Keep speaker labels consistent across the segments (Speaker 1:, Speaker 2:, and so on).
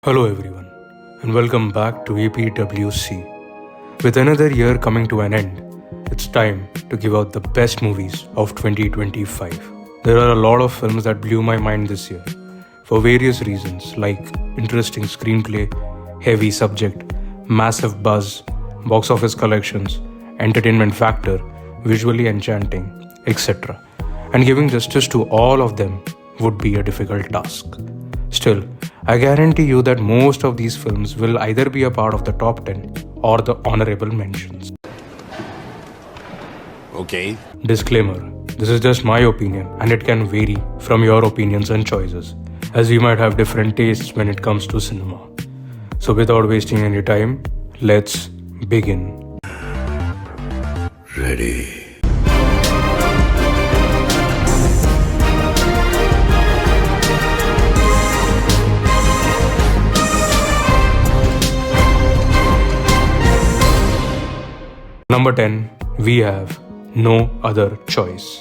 Speaker 1: Hello everyone, and welcome back to APWC. With another year coming to an end, it's time to give out the best movies of 2025. There are a lot of films that blew my mind this year, for various reasons like interesting screenplay, heavy subject, massive buzz, box office collections, entertainment factor, visually enchanting, etc. And giving justice to all of them would be a difficult task. Still, I guarantee you that most of these films will either be a part of the top 10 or the honorable mentions.
Speaker 2: Okay.
Speaker 1: Disclaimer, this is just my opinion and it can vary from your opinions and choices, as we might have different tastes when it comes to cinema. So without wasting any time, let's begin.
Speaker 2: Ready.
Speaker 1: Number 10, we have No Other Choice.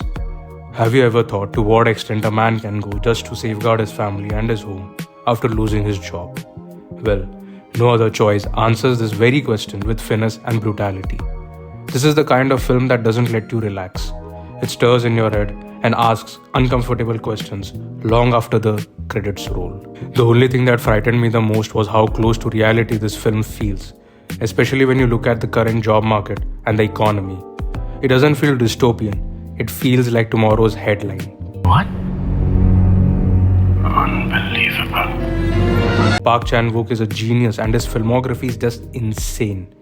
Speaker 1: Have you ever thought to what extent a man can go just to safeguard his family and his home after losing his job? Well, No Other Choice answers this very question with finesse and brutality. This is the kind of film that doesn't let you relax. It stirs in your head and asks uncomfortable questions long after the credits roll. The only thing that frightened me the most was how close to reality this film feels, especially when you look at the current job market and the economy. It doesn't feel dystopian, it feels like tomorrow's headline.
Speaker 2: What? Unbelievable.
Speaker 1: Park Chan-wook is a genius and his filmography is just insane.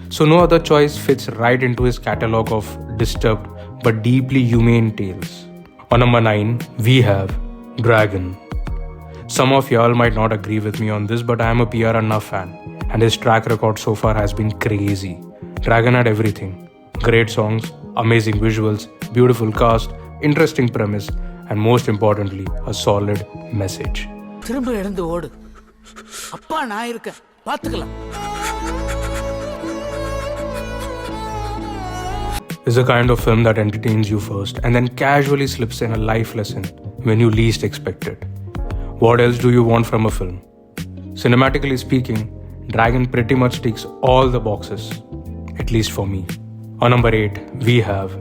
Speaker 1: So No Other Choice fits right into his catalogue of disturbed but deeply humane tales. On number 9, we have Dragon. Some of y'all might not agree with me on this, but I am a PR Anna fan, and his track record so far has been crazy. Dragon had everything. Great songs, amazing visuals, beautiful cast, interesting premise, and most importantly, a solid message.
Speaker 3: திரும்ப எழுந்து ஓடு. அப்பா நான் இருக்கேன். பாத்துக்கலாம்.
Speaker 1: It's a kind of film that entertains you first and then casually slips in a life lesson when you least expect it. What else do you want from a film? Cinematically speaking, Dragon pretty much ticks all the boxes, at least for me. On number 8, we have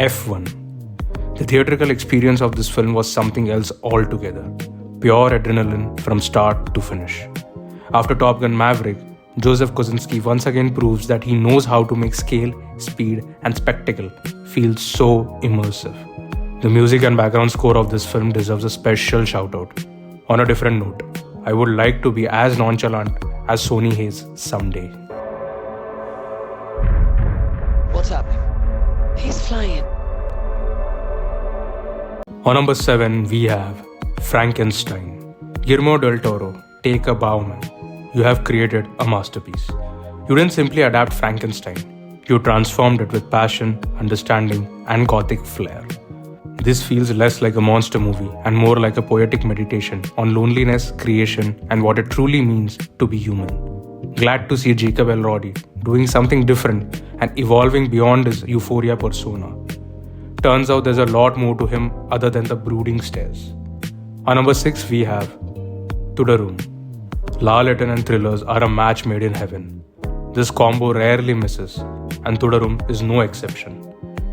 Speaker 1: F1. The theatrical experience of this film was something else altogether. Pure adrenaline from start to finish. After Top Gun Maverick, Joseph Kosinski once again proves that he knows how to make scale, speed, and spectacle feel so immersive. The music and background score of this film deserves a special shout-out. On a different note, I would like to be as nonchalant as Sony Hayes someday.
Speaker 4: What's happening?
Speaker 5: He's flying.
Speaker 1: On number 7, we have Frankenstein. Guillermo del Toro, take a bow, man. You have created a masterpiece. You didn't simply adapt Frankenstein. You transformed it with passion, understanding, and gothic flair. This feels less like a monster movie and more like a poetic meditation on loneliness, creation, and what it truly means to be human. Glad to see Jacob Elordi doing something different and evolving beyond his euphoria persona. Turns out there's a lot more to him other than the brooding stares. On number 6, we have Thudarum. La Latin and thrillers are a match made in heaven. This combo rarely misses, and Thudarum is no exception.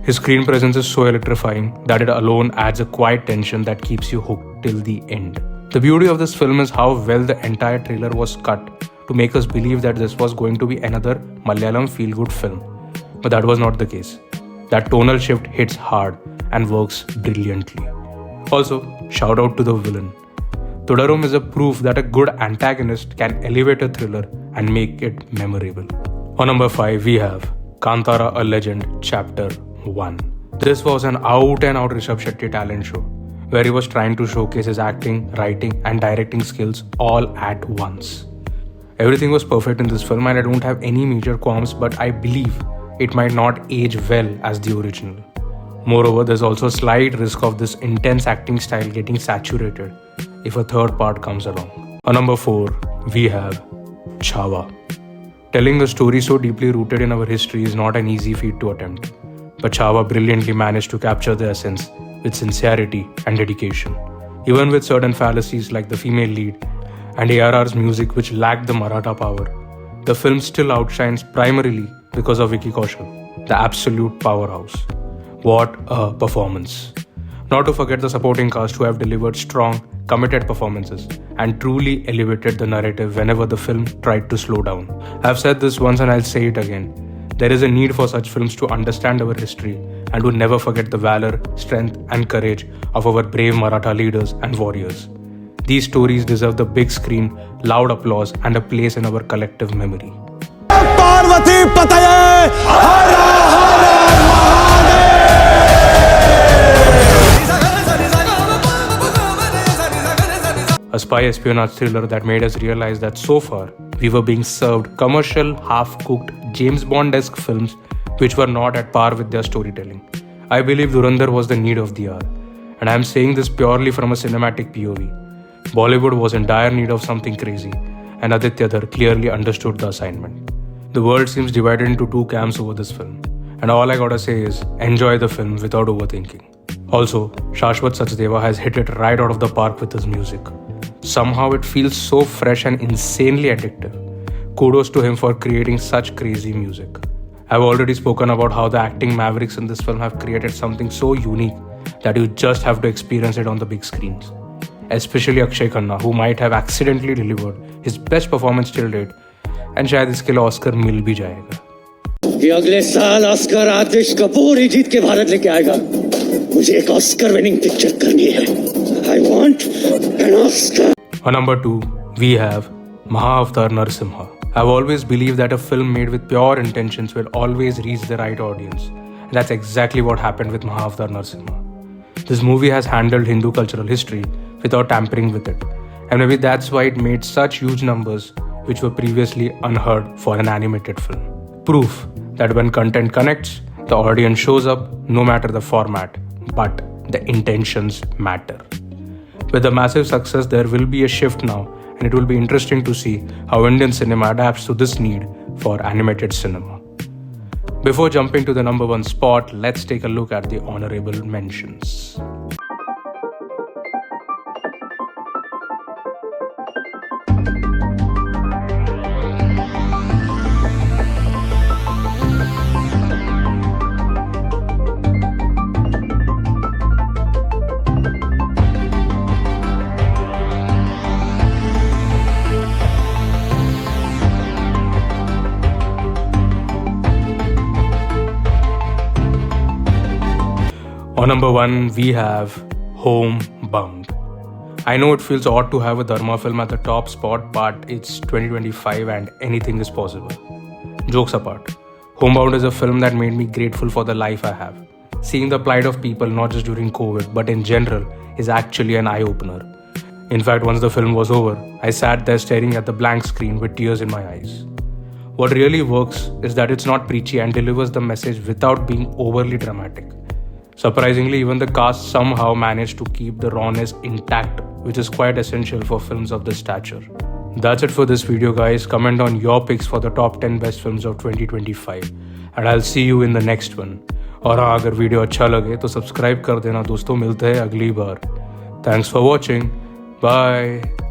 Speaker 1: His screen presence is so electrifying that it alone adds a quiet tension that keeps you hooked till the end. The beauty of this film is how well the entire trailer was cut to make us believe that this was going to be another Malayalam feel-good film. But that was not the case. That tonal shift hits hard and works brilliantly. Also, shout out to the villain. Thudarum is a proof that a good antagonist can elevate a thriller and make it memorable. On number 5, we have Kantara, a Legend, Chapter 1. This was an out-and-out Rishabh Shetty talent show, where he was trying to showcase his acting, writing, and directing skills all at once. Everything was perfect in this film and I don't have any major qualms, but I believe it might not age well as the original. Moreover, there's also a slight risk of this intense acting style getting saturated if a third part comes along. On number 4, we have Chhava. Telling a story so deeply rooted in our history is not an easy feat to attempt, but Chhava brilliantly managed to capture the essence with sincerity and dedication. Even with certain fallacies like the female lead and ARR's music which lacked the Maratha power, the film still outshines primarily because of Vicky Kaushal, the absolute powerhouse. What a performance. Not to forget the supporting cast who have delivered strong, committed performances and truly elevated the narrative whenever the film tried to slow down. I've said this once and I'll say it again. There is a need for such films to understand our history and to never forget the valor, strength and courage of our brave Maratha leaders and warriors. These stories deserve the big screen, loud applause and a place in our collective memory.
Speaker 2: Parvati Pataye! Hara
Speaker 1: A spy espionage thriller that made us realize that so far we were being served commercial, half-cooked, James Bond-esque films which were not at par with their storytelling. I believe Dhurandhar was the need of the hour, and I am saying this purely from a cinematic POV. Bollywood was in dire need of something crazy, and Aditya Dhar clearly understood the assignment. The world seems divided into two camps over this film, and all I gotta say is enjoy the film without overthinking. Also, Shashwat Sachdeva has hit it right out of the park with his music. Somehow it feels so fresh and insanely addictive. Kudos to him for creating such crazy music. I've already spoken about how the acting mavericks in this film have created something so unique that you just have to experience it on the big screens. Especially Akshay Khanna, who might have accidentally delivered his best performance till date, and शायद इसके लिए Oscar मिल भी जाएगा.
Speaker 6: कि अगले साल Oscar आतिश कपूर ही जीत के भारत लेके आएगा. मुझे एक ऑस्कर विनिंग पिक्चर करनी है. I want an Oscar.
Speaker 1: On number 2, we have Mahavatar Narasimha. I've always believed that a film made with pure intentions will always reach the right audience. And that's exactly what happened with Mahavatar Narasimha. This movie has handled Hindu cultural history without tampering with it. And maybe that's why it made such huge numbers which were previously unheard for an animated film. Proof that when content connects, the audience shows up no matter the format, but the intentions matter. With the massive success, there will be a shift now, and it will be interesting to see how Indian cinema adapts to this need for animated cinema. Before jumping to the number 1 spot, let's take a look at the honorable mentions. On number 1, we have Homebound. I know it feels odd to have a Dharma film at the top spot, but it's 2025 and anything is possible. Jokes apart, Homebound is a film that made me grateful for the life I have. Seeing the plight of people not just during COVID, but in general, is actually an eye-opener. In fact, once the film was over, I sat there staring at the blank screen with tears in my eyes. What really works is that it's not preachy and delivers the message without being overly dramatic. Surprisingly, even the cast somehow managed to keep the rawness intact, which is quite essential for films of this stature. That's it for this video, guys. Comment on your picks for the top 10 best films of 2025 and I'll see you in the next one. और हाँ, अगर video अच्छा लगे तो subscribe कर देना दोस्तों. मिलते हैं अगली बार. Thanks for watching. Bye.